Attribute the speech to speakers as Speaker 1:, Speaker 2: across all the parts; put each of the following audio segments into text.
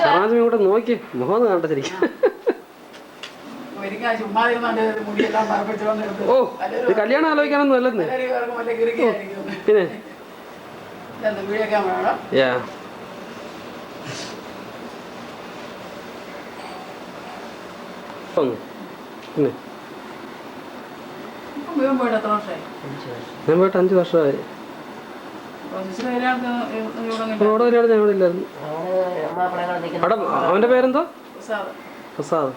Speaker 1: ഷറാജ് ഇങ്ങോട്ട് നോക്കി മുഖം കണ്ട ശരിക്കും. ഓ ഇത് കല്യാണം ആലോചിക്കാനൊന്നും അല്ലെന്ന്. പിന്നെ പിന്നെ ഞാൻ പോയിട്ട് 5 വർഷമായി. അവിടെ ഒരാൾ ഞാൻ ഇവിടെ ഇല്ലായിരുന്നു. അവിടെ അവന്റെ പേരെന്തോ? പ്രസാദ്.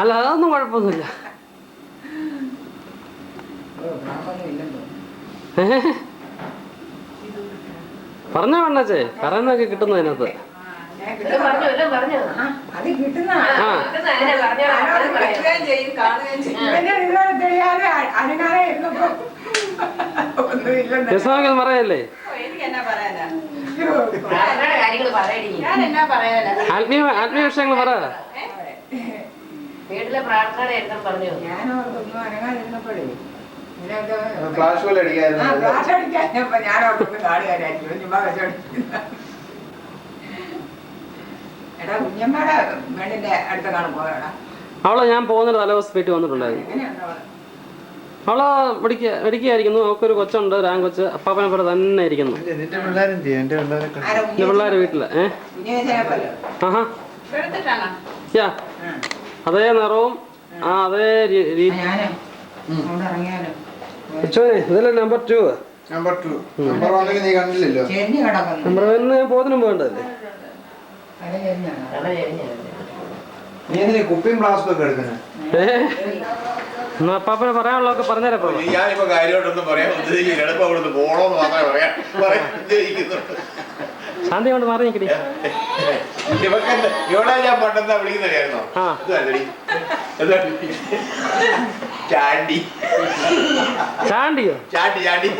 Speaker 1: അല്ല അതൊന്നും കുഴപ്പമൊന്നുമില്ല. പറഞ്ഞ വേണ്ടച്ചേ പറയുന്നൊക്കെ കിട്ടുന്നു അതിനകത്ത്. പറയല്ലേ ആത്മീയ വിഷയങ്ങൾ പറയാ.
Speaker 2: വീട്ടിലെ പ്രാർത്ഥന പറഞ്ഞു
Speaker 1: അവളെ ഞാൻ പോകുന്നൊരു തലേദിവസം വീട്ടിൽ വന്നിട്ടുണ്ടായിരുന്നു. അവളെ പഠിക്കുകയായിരിക്കുന്നു. അവൾക്കൊരു കൊച്ചുണ്ട്, കൊച്ച്. അപ്പാപ്പനെ പോലെ തന്നെ ഇരിക്കുന്നു. എന്റെ പിള്ളേര് വീട്ടില്. ആഹാ അതേ നിറവും അതേ രീതി. ഇതല്ലേ നമ്പർ 2. നമ്പർ 1 നീ കണ്ടില്ലല്ലോ. നമ്പർ 1 ഞാൻ പോകുന്നതിനും പോകണ്ടല്ലേ. കുപ്പിയും പ്ലാസ്റ്റിക്കും ഒക്കെ എടുക്കുന്നത്. അപ്പാപ്പനെ പറയാനുള്ളതൊക്കെ പറഞ്ഞേരാ.
Speaker 3: ഞാനിപ്പോ കാര്യമായിട്ടൊന്നും പറയാൻ
Speaker 1: ശാന്തി കൊണ്ട് മാറി നിൽക്കടി.
Speaker 3: ഇവിടെ ഞാൻ പണ്ടെന്താ വിളിക്കുന്നതായിരുന്നോ? ചാണ്ടി.
Speaker 1: ചാണ്ടിയോ?
Speaker 3: ചാണ്ടി ചാണ്ടി.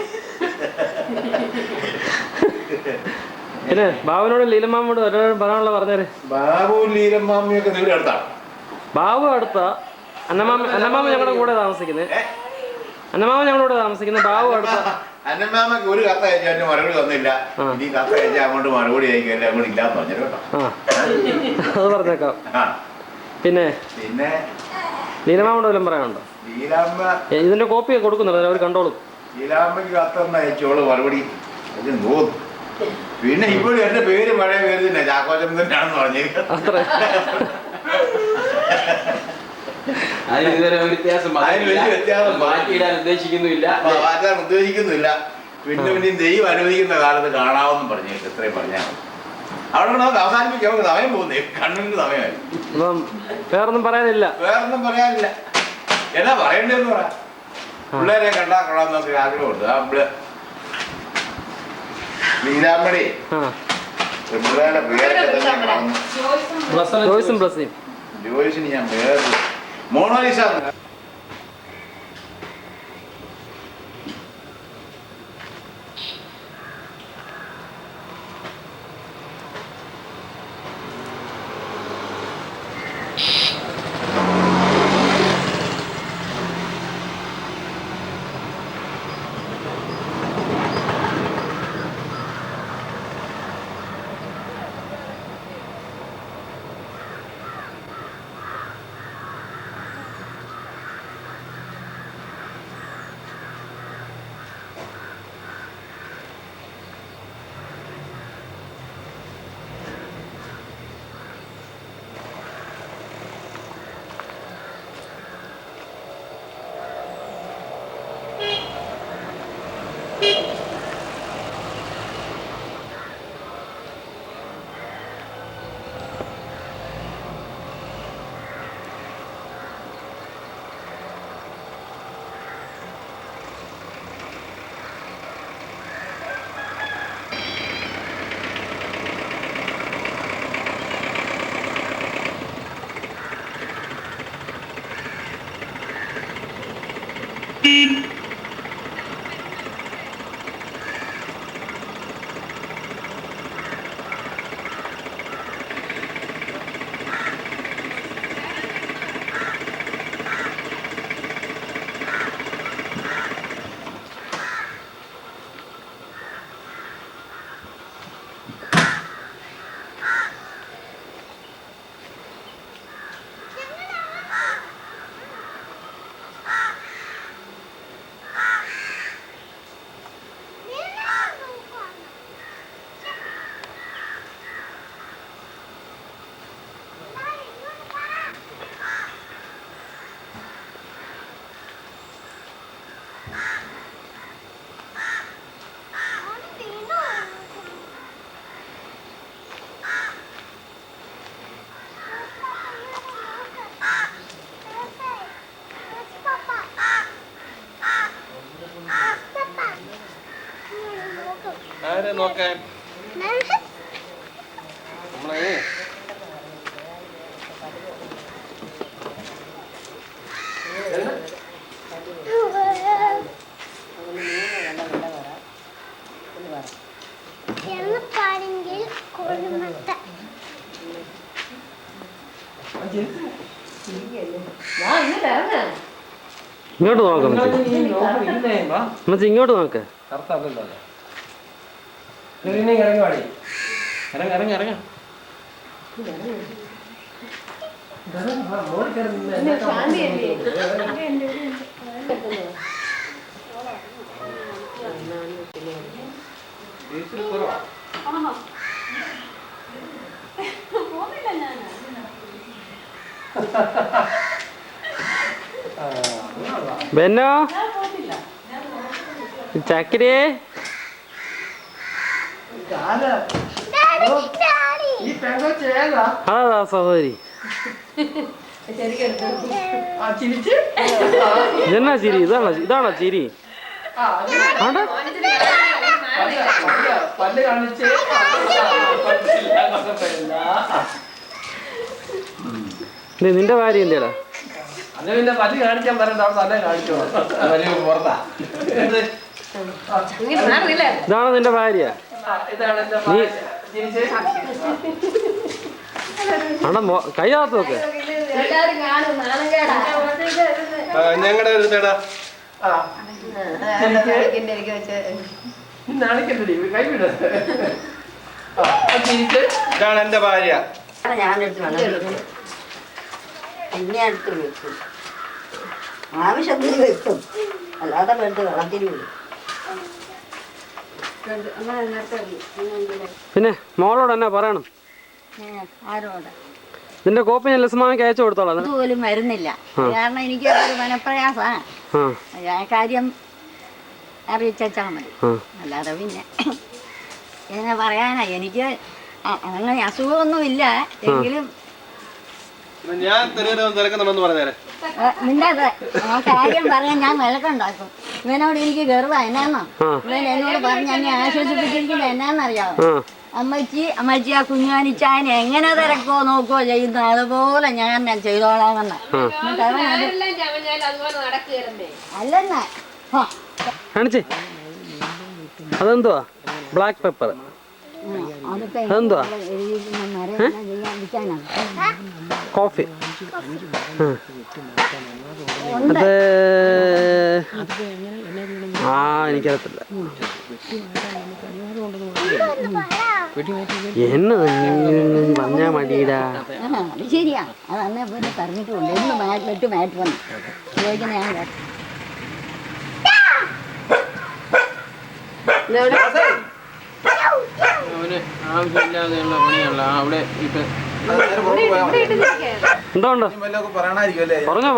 Speaker 1: പിന്നെ ബാബുനോട് ലീലമാമോട് പറയാനുള്ള പറഞ്ഞേരെ.
Speaker 3: ബാബു ലീലമാമിയൊക്കെ നിങ്ങളുടെ അടുത്താണ്.
Speaker 1: ബാബു അടുത്ത. അന്നമാമ ഞങ്ങളുടെ കൂടെ താമസിക്കുന്നത്. ബാബു അടുത്ത.
Speaker 3: അന്നമാമക്ക് ഒരു കത്ത് അയച്ചാൽ മറുപടി തന്നില്ല. ഇനി കത്ത് അയച്ചാൽ അങ്ങോട്ട് മറുപടി അയക്കാൻ അങ്ങോട്ട് ഇല്ലാന്ന് പറഞ്ഞു കേട്ടോ.
Speaker 1: അത് പറഞ്ഞേക്കാം. പിന്നെ ലീലമാമോട് വല്ലതും പറയാനുണ്ടോ?
Speaker 3: ലീലാമ്മ
Speaker 1: ഇതിന്റെ കോപ്പി കൊടുക്കുന്നുണ്ട്, അവർ കണ്ടോളും.
Speaker 3: ലീലാമ്മക്ക് കത്തൊന്ന് അയച്ചോളൂ മറുപടി തോന്നുന്നു. പിന്നെ ഇപ്പോഴും എന്റെ പേര് പഴയ പേര് തന്നെ ചാക്കോച്ചൻ തന്നെയാണെന്ന് പറഞ്ഞിരിക്കുന്നത്. ഉദ്ദേശിക്കുന്നില്ല. പിന്നെ ദൈവം അനുവദിക്കുന്ന കാലത്ത് കാണാമെന്നും പറഞ്ഞു. ഇത്രയും പറഞ്ഞാൽ അവിടെ നമുക്ക് അവസാനിപ്പിക്കാൻ സമയം പോകുന്നേ. കണ്ണിന് സമയമായി.
Speaker 1: വേറൊന്നും പറയാനില്ല.
Speaker 3: എന്നാ പറയണ്ടെന്ന് പറയാം. പിള്ളേരെ കണ്ടാ കൊള്ളാൻ നമുക്ക് ആഗ്രഹമുണ്ട്. ലീലാമ്മടി പിള്ളേരുടെ പേരൊക്കെ ജോയിസിന് ഞാൻ വേറെ മോണോലിസ
Speaker 2: നോക്കാൻ നമ്മളെ
Speaker 4: എളുപ്പാണെങ്കിൽ കോഴിമുട്ട
Speaker 1: ഇങ്ങോട്ട് നോക്കാം അമ്മച്ചി, ഇങ്ങോട്ട് നോക്ക്.
Speaker 2: ഇറങ്ങി ഇറങ്ങ ഇറങ്ങ
Speaker 1: ബെന്നോ ചക്കരേ അതാ സഹോദരി. ഇതെന്നാ ചിരി? ഇതാണോ ചിരി? നിന്റെ ഭാര്യ എന്തേടാ?
Speaker 2: പിന്നെ പല്ല് കാണിക്കാൻ പറയണ്ട, അവിടെ തന്നെ കാണിച്ചോ. പുറത്താ.
Speaker 1: ഇതാണോ നിന്റെ ഭാര്യ?
Speaker 2: ഇതാണ് എന്റെ
Speaker 1: നീ കൈയാത്ത നോക്ക്.
Speaker 2: ഞങ്ങളുടെ ഒരു തേടാ നാണിക്കല്ലേ കൈ വിട. ഇതാണ് എന്റെ ഭാര്യ.
Speaker 5: പിന്നെ അടുത്ത് വെക്കും, ആവശ്യത്തിന് വെക്കും, അല്ലാതെ വെറുതെ വെള്ളത്തിന് വിടും.
Speaker 1: പിന്നെ മോളോട് എന്നാ പറയണം?
Speaker 5: ആരോട്
Speaker 1: നിന്റെ കോപ്പി ഞാൻ ലക്ഷ്മാക്ക് അയച്ചു കൊടുത്തോളാം.
Speaker 5: അതുപോലും വരുന്നില്ല, കാരണം എനിക്ക് ഒരു മനപ്രയാസമാണ്. കാര്യം അറിയിച്ചാൽ മതി, അല്ലാതെ പിന്നെ എന്നെ പറയാനാ. എനിക്ക് അങ്ങനെ അസുഖമൊന്നുമില്ല, എങ്കിലും
Speaker 2: ഞാൻ തിരക്കുന്നുണ്ടെന്ന് പറഞ്ഞേരെ.
Speaker 5: മിണ്ടാതെ ആ കാര്യം പറയാൻ ഞാൻ വിലക്കുണ്ടാക്കും. ഇവനോട് എനിക്ക് ഗർവ എന്നാന്നോ, ഇവൻ എന്നോട് പറഞ്ഞ് എന്നെ ആശ്വസിപ്പിച്ചിരിക്കുന്നത് എന്നാന്നറിയാമോ? അമ്മച്ചി ആ കുഞ്ഞാനിച്ചായനെ എങ്ങനെ തിരക്കോ നോക്കോ ചെയ്യുന്നു അതുപോലെ ഞാൻ ചെയ്തോളാമെന്ന. അല്ലെന്നാ
Speaker 1: കാണിച്ചേ, അതെന്തുവാ? Black pepper. അതെന്തുവാ? കോഫി. അത് എനിക്കറിയത്തില്ല. എന്നെ പറഞ്ഞാ മടിയിടാ.
Speaker 5: അത് ശരിയാ, അത് അന്നേ പോലെ പറഞ്ഞിട്ടുണ്ട്. എന്ന് മാറ്റ് വന്നു ചോദിക്കുന്ന ഞാൻ
Speaker 2: അവന് ആവശ്യമില്ലാതെയുള്ള പണിയല്ല അവിടെ ഇട്ട്.
Speaker 1: എന്തുകൊണ്ട്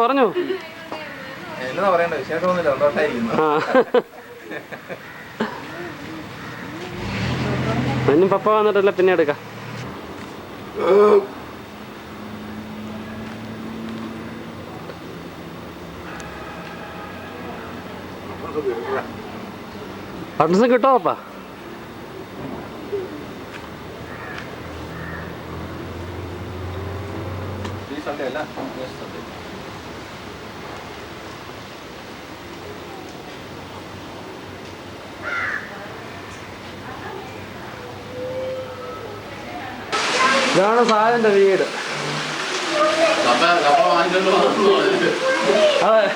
Speaker 1: പറഞ്ഞോ
Speaker 3: എന്നാ പറയണ്ട, വിശേഷമൊന്നുമില്ല, സന്തോഷമായിരിക്കുന്നു.
Speaker 1: ഇനി പപ്പ വന്നിട്ടല്ല പിന്നെ എടുക്കാം. അഡ്രസ് കിട്ടോ പപ്പ? ഇതാണ് സാധന്റെ വീട്. അതെ,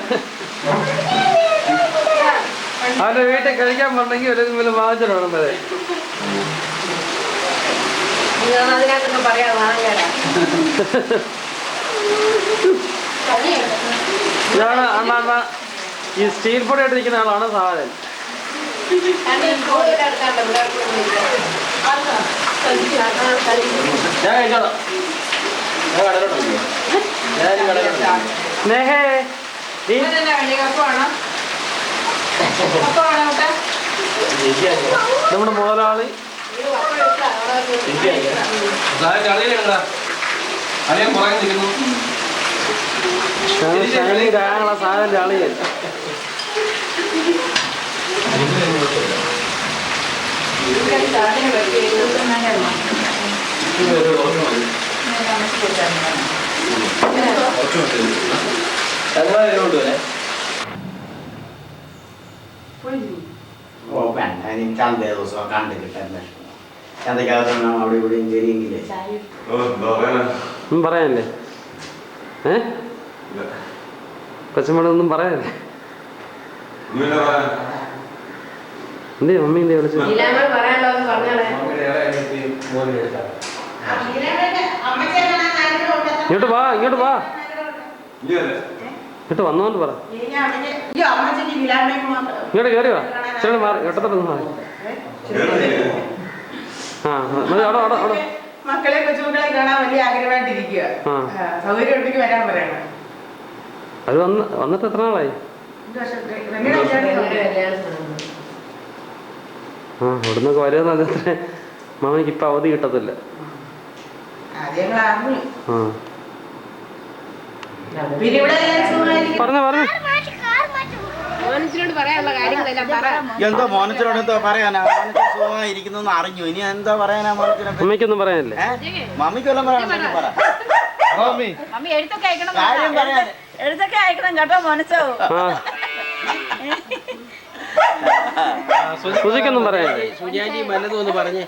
Speaker 1: അവന്റെ വീട്ടിൽ കഴിക്കാൻ പറഞ്ഞെങ്കിൽ ഒരു വാങ്ങിച്ചിട്ട് വേണം വരെ. ഇതാണ് അണ്ണ ഈ സ്റ്റീൽ പൊടി ആയിട്ടിരിക്കുന്ന ആളാണ് സാധൻ. ഞാൻ കഴിച്ചോളാം. സ്നേഹേ നമ്മുടെ മുതലാളി സാധനന്റെ അളിയൻ.
Speaker 6: ചന്ത ദിവസം കണ്ടു കിട്ടാൻ ചന്തക്കകത്ത് അവിടെ ഇവിടെയും കയറിയെങ്കിലേ
Speaker 1: ഒന്നും പറയാനല്ലേ? കൊച്ചമ്മടൊന്നും പറയാനല്ലേ? എന്തേ മമ്മി എന്തേ വിളിച്ചു? ഇങ്ങോട്ട് വാ, ഇങ്ങോട്ട് വാ, ഇങ്ങോട്ട് വന്നോണ്ട് പറ. ഇങ്ങോട്ട് കയറി വാ, ചേട്ടൻ മാറി ഒട്ടത്തൊട്ടൊന്ന് മാറി. ആ മതി, അവിടെ അവിടെ അവിടെ.
Speaker 7: മക്കളെ കൊച്ചുമക്കളെ കാണാൻ വലിയ ആഗ്രഹമായിട്ടിരിക്കുക. സൗകര്യം ഉണ്ടെങ്കിൽ വരാൻ പറയണം.
Speaker 1: അത് വന്നിട്ട് എത്ര നാളായി? ആ ഇവിടുന്നൊക്കെ വരുമെന്ന് പറഞ്ഞത്ര മാമയ്ക്ക് ഇപ്പൊ അവധി കിട്ടത്തില്ല. പറഞ്ഞോ പറഞ്ഞോ.
Speaker 6: എന്തോ മോനത്തിനോട് എന്തോ പറയാനാ? സുഖമായിരിക്കുന്നു അറിഞ്ഞു. ഇനി എന്താ പറയാനാ മോനത്തിനെ?
Speaker 1: മമ്മിക്കൊന്നും പറയാനല്ലേ?
Speaker 6: മമ്മിക്ക് വല്ലതും പറയാൻ പറ. കാര്യം പറയാൻ
Speaker 5: എഴുത്തൊക്കെ അയക്കണം കേട്ടോ മനസ്സോ.
Speaker 1: സുജിക്കൊന്നും പറയാനല്ലേ?
Speaker 2: സുജാനി വല്ലതും ഒന്ന് പറഞ്ഞേ.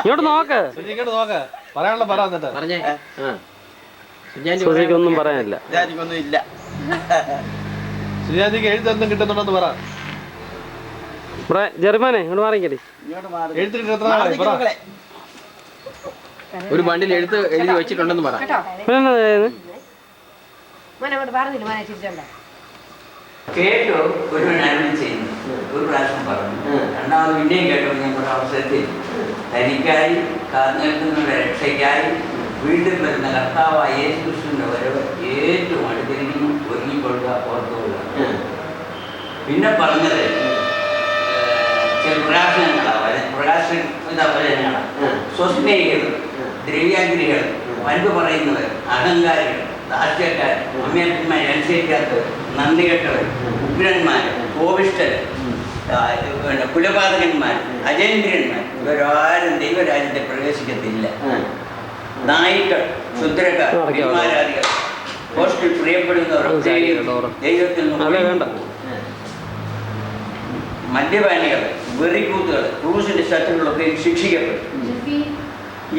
Speaker 1: ഇങ്ങോട്ട് നോക്ക്,
Speaker 2: പറയാനുള്ള പറ എന്നിട്ട് പറഞ്ഞേ.
Speaker 1: സുജിക്കൊന്നും പറയാനില്ല.
Speaker 6: സുജാനിക്കൊന്നും ഇല്ല.
Speaker 2: സുജാനിക്ക് എഴുത്തൊന്നും കിട്ടുന്നുണ്ടെന്ന് പറ.
Speaker 1: ജെറിമാനെ ഇങ്ങോട്ട് മാറിക്കടി.
Speaker 2: എഴുത്ത് ഒരു ബണ്ടിൽ എഴുതി വെച്ചിട്ടുണ്ടെന്ന് പറ.
Speaker 8: കേട്ടു ഒരു നന്മ ചെയ്യുന്നു, ഒരു പ്രാവശ്യം പറഞ്ഞു, രണ്ടാമത് പിന്നെയും കേട്ടു. ഞാൻ ഒരു അവസരത്തിൽ തനിക്കായി കാത്തു നിൽക്കുന്ന രക്ഷയ്ക്കായി വീണ്ടും വരുന്ന കർത്താവായ യേശു ക്രിസ്തുവിന്റെ വരവ് ഏറ്റവും അടുത്തിരിക്കുന്നു, ഒരുങ്ങിക്കൊള്ളുക, ഓർത്തുകൊള്ളുക. പിന്നെ പറഞ്ഞത് ചില പ്രകാശനങ്ങളാണ്. സ്വസ്നേഹികൾ, ദ്രവ്യാഗ്രഹികൾ, പൻപ് പറയുന്നവർ, അഹങ്കാരികൾ, ദാസ്യക്കാർ, അമ്മയപ്പന്മാരെ അനുസരിക്കാത്തവർ, നന്ദി കെട്ടവർ, ഉഗ്രന്മാർ, കോപിഷ്ഠർ, കുലപാതകന്മാർ, അജേന്ദ്രന്മാർ, ഇവരാരും ദൈവരാജ്യത്തെ പ്രവേശിക്കത്തില്ല. നായിക്കൾ, ക്ഷുദ്രക്കാർ, വിമാരാദികൾ, പോസ്റ്റിൽ പ്രിയപ്പെടുന്നവർ ദൈവത്തിൽ നിന്ന്, മദ്യപാനികൾ, വെറിക്കൂത്തുകൾ, ക്രൂസിന്റെ ശത്രുക്കളൊക്കെയും ശിക്ഷിക്കപ്പെടും.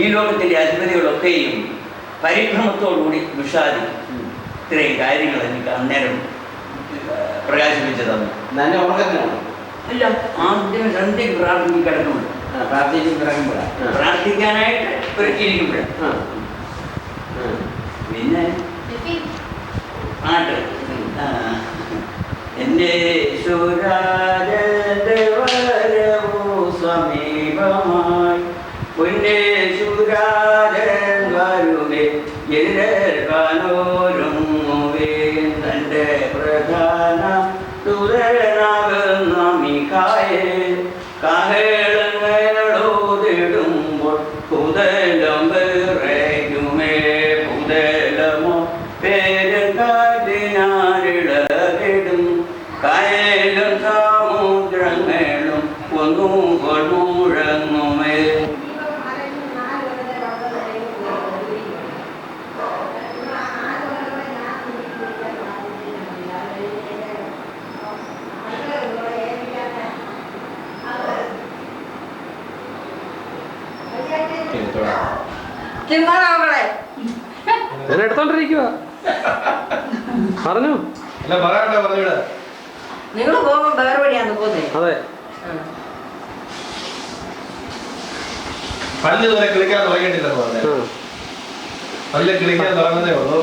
Speaker 8: ഈ ലോകത്തിലെ അധിപതികളൊക്കെയും പരിഭ്രമത്തോടുകൂടി വിഷാദിക്കും. ഇത്രയും കാര്യങ്ങൾ എനിക്ക് അന്നേരം പ്രകാശിപ്പിച്ചു തന്നു. അല്ല, ആദ്യം സന്ധ്യക്ക് പ്രാർത്ഥിച്ച് കിടക്കുമ്പോൾ, പ്രാർത്ഥിക്കാനായിട്ട് ഒരുക്കിയിരിക്കുമ്പോഴാണ്. പിന്നെ പാട്ട് എൻ്റെ സമീപമായി പൊന്നേശുരാജൻ വരുമേ എതിരേൽക്കാനോരുങ്ങുവേ തൻ്റെ പ്രധാന ദൂതനാകുന്ന മിഖായേൽ കാഹളങ്ങളോതിടുമ്പോൾ പുതലം വിറയ്ക്കുമേ. പുതലമോ പേരും കാറ്റിനാരിടവിടും കായലും സമുദ്രങ്ങളും ഒന്നുകൊൾ മുഴങ്ങുമേ.
Speaker 1: ഞാൻ എടുത്തോണ്ടിരിക്കുക. പറഞ്ഞു
Speaker 7: നിങ്ങൾ പോകുമ്പോ വേറെ വഴിയാന്ന് പോകുന്നേ.
Speaker 1: അതെ,
Speaker 2: പല്ല് വരെ കിളിക്കാൻ തുടങ്ങിയിട്ടില്ലെന്ന് പറഞ്ഞു. പല്ല് കിളിക്കാൻ തുടങ്ങുന്നേ ഉള്ളൂ.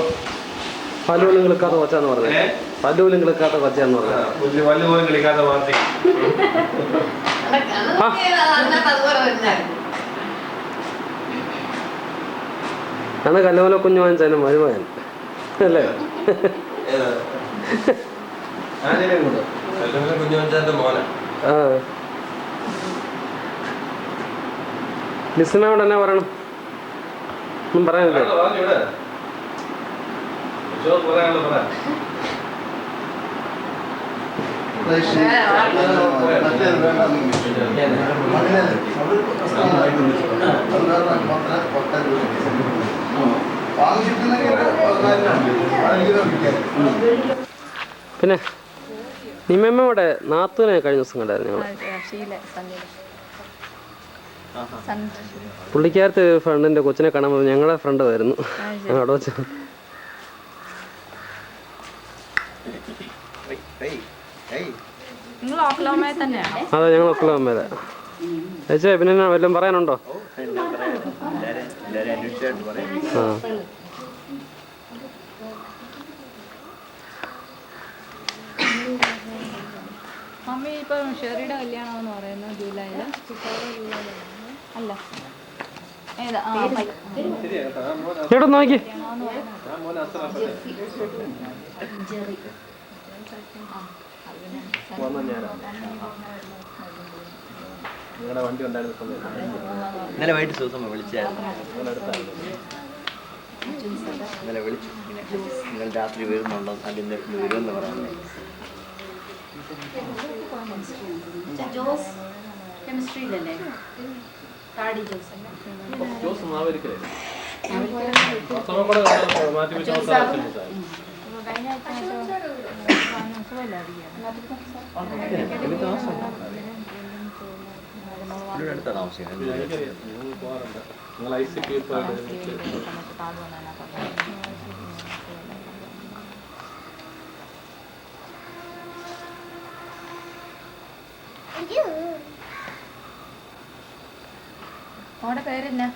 Speaker 1: പല്ലുപോലും കിളിക്കാത്ത കൊച്ചാന്ന് പറഞ്ഞു. പല്ലുപോലും കിളിക്കാത്ത കൊച്ചാന്ന് പറഞ്ഞു.
Speaker 2: പല്ല് പോലും കിളിക്കാത്ത പാർട്ടി.
Speaker 1: അന്ന് കല്ലുമല കുഞ്ഞു വാങ്ങിച്ചാലും മരുമകൻ അല്ലേ? ആ ലിസനോട് എന്നാ പറയണം? ഒന്നും പറയാനില്ല. പിന്നെ നിമ്മമ്മയുടെ നാത്തൂനെ കഴിഞ്ഞ ദിവസം കണ്ടായിരുന്നു ഞങ്ങൾ. പുള്ളിക്കാരത്ത് ഫ്രണ്ടിന്റെ കൊച്ചിനെ കാണാൻ പോയി. ഞങ്ങളുടെ ഫ്രണ്ട് വരുന്നു അവിടെ വെച്ച്. അതെ, ഞങ്ങൾ ഒക്കളമ്മേലെ. ചേച്ചി പിന്നെ വല്ലതും പറയാനുണ്ടോ? ആ,
Speaker 9: മമ്മി ഇപ്പൊ ഷെറിയുടെ കല്യാണം എന്ന് പറയുന്നത് ജൂലൈയില്. അല്ല ഏതാ?
Speaker 1: ഇവിടെ നോക്കി.
Speaker 2: ഇന്നലെ വൈകിട്ട് ദിവസം വിളിച്ചായിരുന്നു. ഇന്നലെ വിളിച്ചു, ഇന്നലെ രാത്രി വരുന്നുണ്ടോ അല്ലെങ്കിൽ വരുമെന്ന് പറയുന്നത്.
Speaker 9: ജോസ് കെമിസ്ട്രിയിലല്ലേ? താടി ജോസ് കഴിഞ്ഞ
Speaker 2: അടുത്ത താമസിക്കുന്നത്
Speaker 9: മോടെ പേരെന്നാ?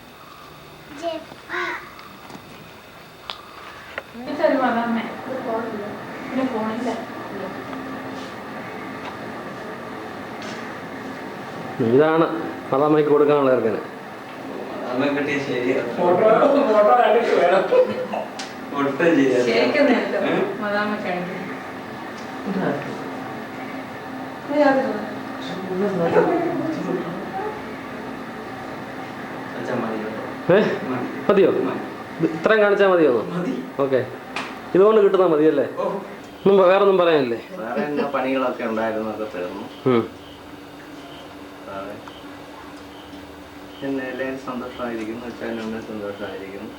Speaker 1: ഇതാണ് മതാമ്മയ്ക്ക് കൊടുക്കാനുള്ള ഇറക്കന്. മതിയോ? ഇത്രയും കാണിച്ചാൽ മതിയോ? ഓക്കെ, ഇതുകൊണ്ട് കിട്ടുന്ന മതിയല്ലേ? വേറെ ഒന്നും പറയാനില്ലേ?
Speaker 2: പണികളൊക്കെ ഉണ്ടായിരുന്നു, അതൊക്കെ തീർന്നു. പിന്നെ എല്ലാവരും സന്തോഷമായിരിക്കുന്നു, അച്ഛനും സന്തോഷമായിരിക്കുന്നു.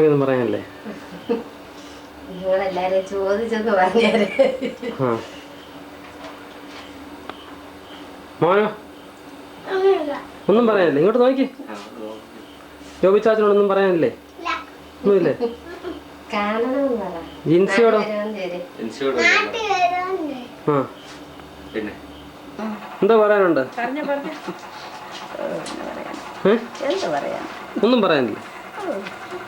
Speaker 1: ഒന്നും പറയാനില്ലേ?
Speaker 5: നിങ്ങളെല്ലാരും ചോദിച്ചൊക്കെ പറഞ്ഞേരെ.
Speaker 1: മോനോ ഒന്നും പറയാനില്ലേ? ഇങ്ങോട്ട് നോക്കി. ജോബി ചാച്ചനോടൊന്നും പറയാനില്ലേ? ഒന്നുമില്ലേ? ജിൻസിയോടോ? ആ,
Speaker 2: പിന്നെ
Speaker 1: എന്താ പറയാനുണ്ട്? ഒന്നും പറയാനില്ലേ?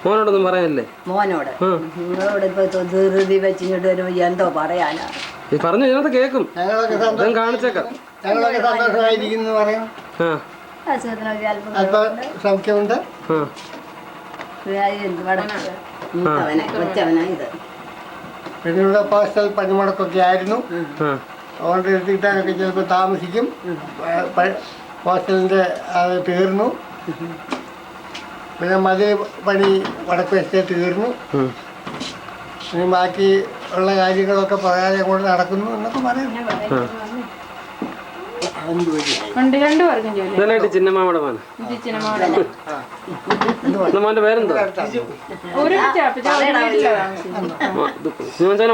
Speaker 1: മോനോടൊന്നും പറയാനില്ലേ?
Speaker 5: മോനോട് നിങ്ങളോട് ഇപ്പൊ ധൃതി വെച്ചിങ്ങോട്ട് വരുമ്പോ എന്തോ പറയാനാ?
Speaker 1: പറഞ്ഞു ഇതിനകത്ത് കേക്കും. കാണിച്ചേക്കാം.
Speaker 10: ഞങ്ങളൊക്കെ സന്തോഷമായിരിക്കുന്നു പറയാം. സൗഖ്യമുണ്ട്. പിന്നെ ഇവിടെ പോസ്റ്റൽ പണിമുടക്കൊക്കെ ആയിരുന്നു. അതുകൊണ്ട് എത്തിയിട്ടൊക്കെ ചിലപ്പോൾ താമസിക്കും. പോസ്റ്റലിൻ്റെ അത് തീർന്നു. പിന്നെ മതിൽ പണി വടക്ക് വെച്ച് തീർന്നു. ഇനി ബാക്കി ഉള്ള കാര്യങ്ങളൊക്കെ പറയാതെ കൊണ്ട് നടക്കുന്നു എന്നൊക്കെ പറയാം.
Speaker 1: ചിന്നമ്മയുടെ മോൻ. മോന്റെ പേരെന്തോ?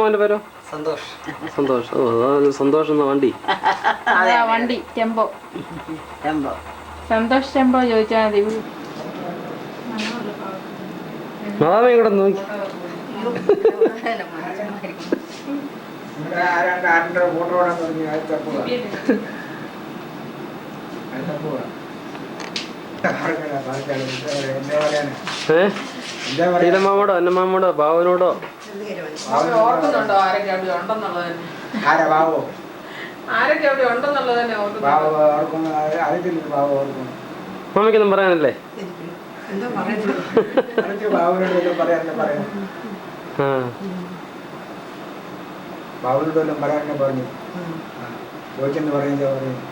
Speaker 1: മോന്റെ പേരോ? സന്തോഷ്. സന്തോഷ്. ഓ, സന്തോഷ് എന്ന വണ്ടി.
Speaker 9: വണ്ടി ടെമ്പോ. സന്തോഷ് ടെമ്പോ ചോദിച്ചാൽ മതി.
Speaker 1: മാതാമ ഇവിടെ നോക്കി. ശീലമാമോടോ അന്നമാമോടോ ബാബുവിനോടോ
Speaker 7: ഓർക്കുന്നുണ്ടോ ആരൊക്കെ അവിടെ ഉണ്ടെന്നുള്ളത് തന്നെ? ആരൊക്കെ അവിടെ ഉണ്ടെന്നുള്ളത് തന്നെ
Speaker 1: മമ്മിക്കൊന്നും പറയാനല്ലേ?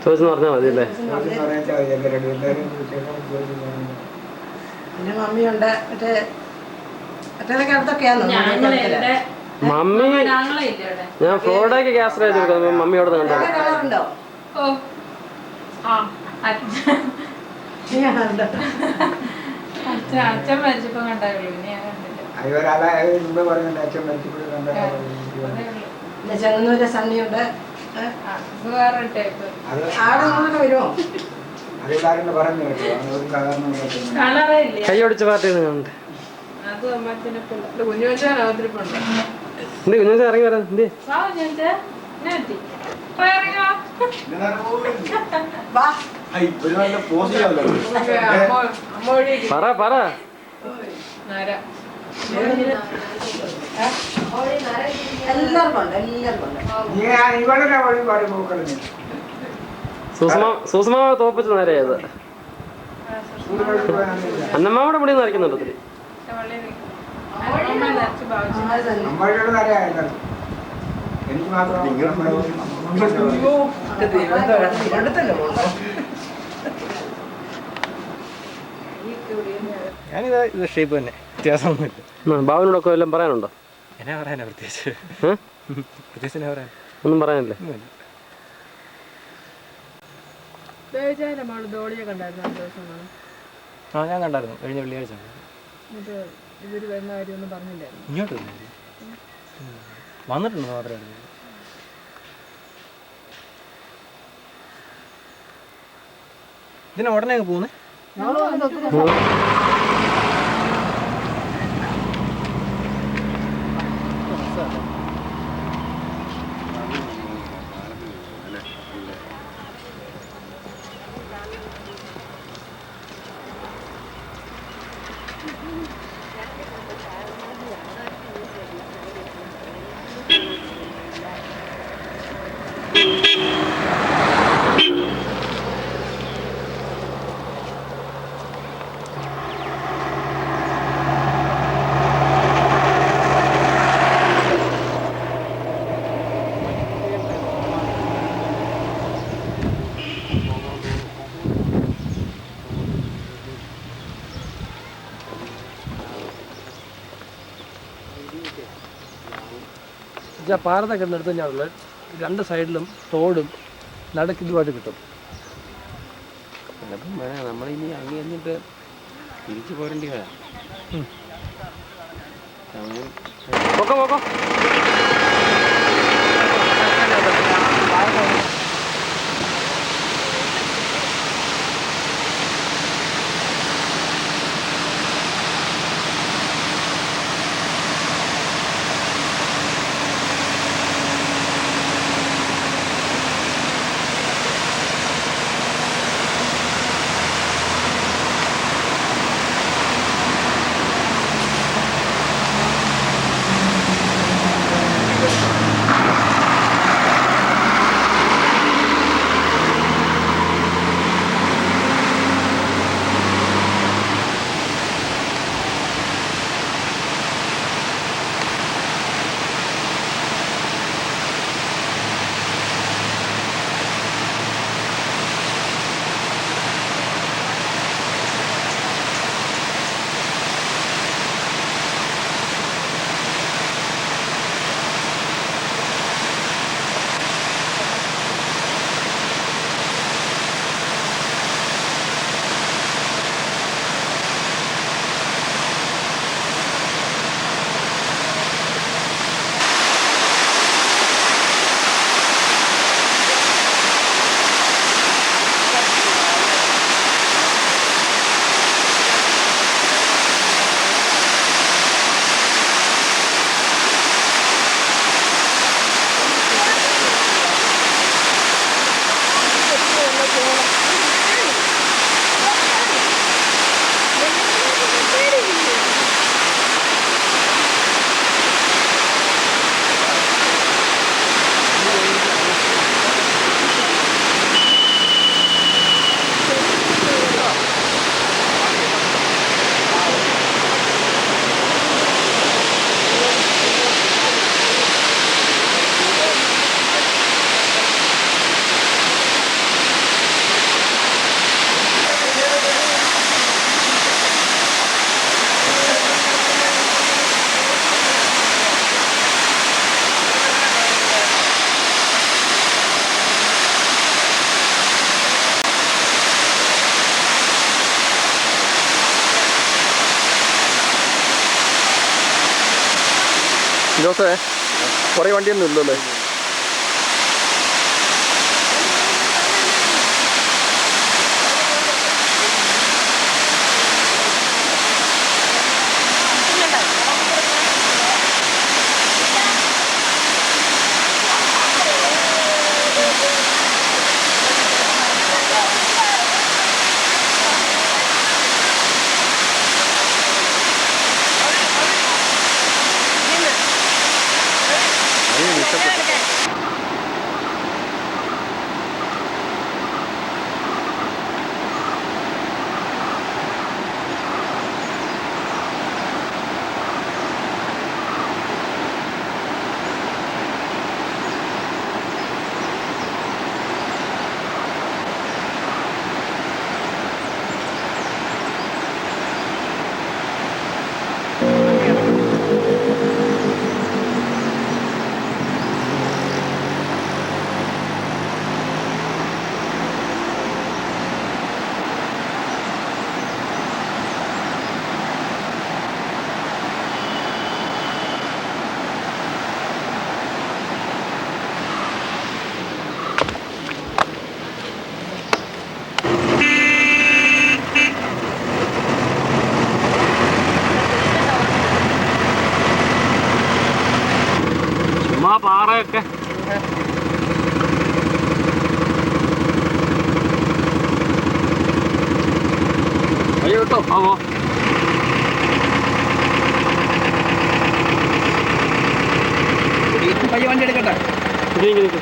Speaker 1: ചോദിച്ചെന്ന് പറഞ്ഞാൽ മതി അല്ലേ?
Speaker 7: പിന്നെ മമ്മിയുണ്ട്. മറ്റേ അടുത്തൊക്കെയാണോ?
Speaker 1: മമ്മി ഞാൻ ഫ്ലോറിഡയ്ക്ക് ഗ്യാസ് റേറ്റ് കൊടുക്കുന്നത് മമ്മിയോട് കണ്ടോ.
Speaker 7: കളറുണ്ടോ?
Speaker 9: ഓ ആ അച്ഛൻ മരിച്ചപ്പോ കണ്ടായുള്ളൂ. ഇനി ഞാൻ കണ്ടില്ല.
Speaker 7: ചെങ്ങന്നൂരെ സണ്ണിയുണ്ട്.
Speaker 9: വേറെ ടൈപ്പ്
Speaker 7: ആടെ നമ്മളൊക്കെ വരുമോ?
Speaker 9: കളറേ ഇല്ല.
Speaker 1: കൈ ഒടിച്ച പാർട്ടി കണ്ട്
Speaker 9: അത് അമ്മച്ചനെക്കൊണ്ട് കുഞ്ഞുവച്ചാൻ അവതരിപ്പുണ്ട്.
Speaker 1: എന്ത് കുഞ്ഞാ ഇറങ്ങി വരാൻ എന്ത്
Speaker 9: വാ കുഞ്ഞുവച്ചാ ഞാൻ എത്തി. ഇറങ്ങോ
Speaker 7: വാ.
Speaker 1: പറ പറ.
Speaker 7: എല്ലാവർക്കും ഉണ്ട്, എല്ലാവർക്കും ഉണ്ട്.
Speaker 1: സൂസമാ തോപ്പിച്ച നേരെയത് അന്നമ്മാവിടെ മുടി നരയ്ക്കുന്നുണ്ട് ഒത്തിരി.
Speaker 2: ഞാനിതാ ഇത് ഷേപ്പ് തന്നെ, വ്യത്യാസമൊന്നുമില്ല.
Speaker 1: ബാബുവിനോടൊക്കെ വല്ലതും പറയാനുണ്ടോ?
Speaker 2: എന്നാ പറയാനാ പ്രത്യേകിച്ച്? പ്രത്യേകിച്ച് എന്നാ പറയാൻ?
Speaker 1: ഒന്നും പറയാനില്ലേ?
Speaker 2: ആ ഞാൻ കണ്ടായിരുന്നു, കഴിഞ്ഞ വെള്ളിയാഴ്ച.
Speaker 9: ഇവര് വരുന്ന കാര്യമൊന്നും പറഞ്ഞില്ലായിരുന്നു.
Speaker 2: ഇങ്ങോട്ട് വന്നിട്ടുണ്ടെന്ന് മാത്രമേ അറിഞ്ഞു. ഇതിനെ ഉടനെ അങ്ങ് പോകുന്നേ.
Speaker 11: പാറത്തെ കിടന്നെടുത്ത് കഴിഞ്ഞാൽ രണ്ട് സൈഡിലും തോടും നടുക്കിതുമായിട്ട് കിട്ടും.
Speaker 1: നമ്മളിനി അങ്ങ് എന്നിട്ട് തിരിച്ചു പോരേണ്ടി വരാം.
Speaker 2: ജോസേ കുറേ വണ്ടിയൊന്നും ഇല്ലല്ലേ?
Speaker 1: പാറയൊക്കെ
Speaker 2: അയ്യോ കേട്ടോ.
Speaker 1: ആവോ.
Speaker 2: പയ്യ വണ്ടി എടുക്കട്ടെ.
Speaker 1: നിൽക്ക്.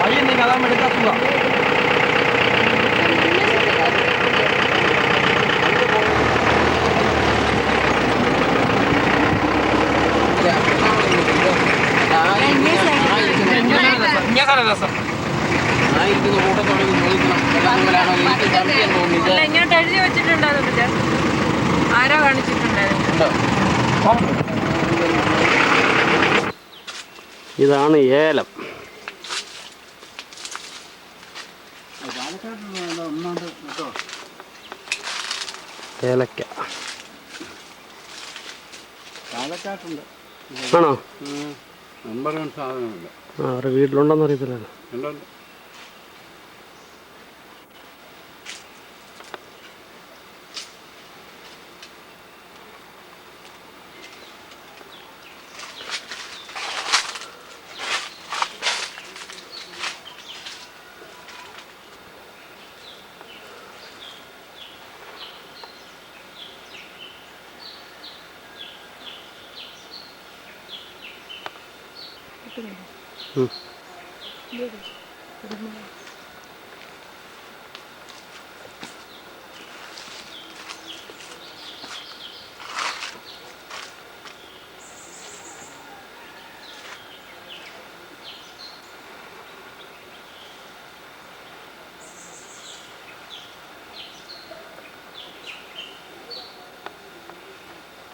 Speaker 2: പയ്യ നീ കഥാമ എടുക്കാൻ പോവാ.
Speaker 9: ഇങ്ങോട്ട് എഴുതി വെച്ചിട്ടുണ്ടായിരുന്നു. ആരോ കാണിച്ചിട്ടുണ്ടായിരുന്നു.
Speaker 1: ഇതാണ് ഏലം. ഏലക്ക ആണോ? അവരുടെ വീട്ടിലുണ്ടോന്ന് അറിയത്തില്ലല്ലോ.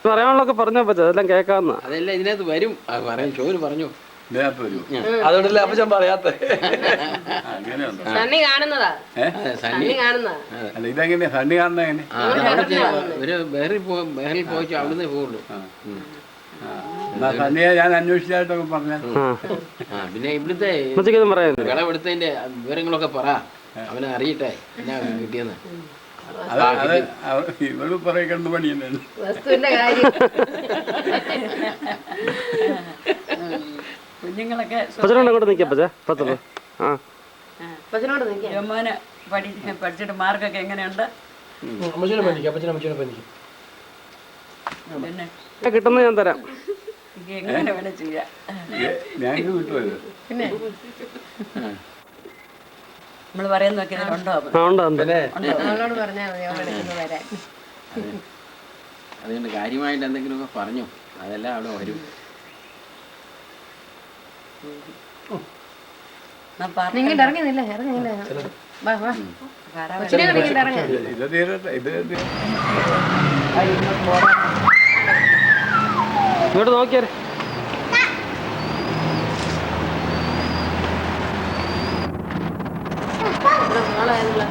Speaker 1: പറയാനുള്ളതൊക്കെ പറഞ്ഞാൽ പറ്റും, അതെല്ലാം കേൾക്കാവുന്ന.
Speaker 2: അതെല്ലാം ഇതിനകത്ത് വരും. പറയാൻ ചോര് പറഞ്ഞു.
Speaker 11: അതുകൊണ്ടല്ലേ അപ്പൊ ഞാൻ പറയാത്ത.
Speaker 9: സണ്ണി കാണുന്നതാ. സണ്ണി കാണുന്നതാ.
Speaker 3: ഇതെങ്ങനെ സണ്ണി കാണുന്ന
Speaker 2: ഒരു ബഹറിൽ പോയിച്ചു അവിടുന്ന് പോകുള്ളൂ.
Speaker 3: സണ്ണിയെ ഞാൻ അന്വേഷിച്ചായിട്ടൊക്കെ പറഞ്ഞു.
Speaker 2: പിന്നെ ഇവിടുത്തെ വിളവെടുത്തതിന്റെ വിവരങ്ങളൊക്കെ പറ, അവനെ അറിയട്ടെ എന്നാ കിട്ടിയെന്ന്.
Speaker 3: ഇവള് പറയിക്കുന്ന പണി തന്നെയാണ്.
Speaker 7: കുഞ്ഞുങ്ങളൊക്കെ
Speaker 1: അങ്ങോട്ട് നിൽക്കാം.
Speaker 7: ജമ്മുവിന് പഠിച്ചിട്ട് മാർക്കൊക്കെ എങ്ങനെയുണ്ട്? പിന്നെ
Speaker 1: കിട്ടുന്ന ഞാൻ തരാം.
Speaker 7: എങ്ങനെ വേണം ചെയ്യാം.
Speaker 3: ഞങ്ങൾക്ക് കിട്ടുമല്ലോ.
Speaker 7: പിന്നെ നമ്മൾ പറയുന്ന നോക്കിയതിലുണ്ടോ?
Speaker 2: അതുകൊണ്ട് കാര്യമായിട്ട് എന്തെങ്കിലുമൊക്കെ പറഞ്ഞു, അതെല്ലാം അവിടെ വരും.
Speaker 9: നിങ്ങൾ ഇറങ്ങുന്നില്ല, ഇറങ്ങുന്നില്ല.
Speaker 1: ഇങ്ങോട്ട് നോക്കിയാരെ.
Speaker 9: മോളായതുള്ള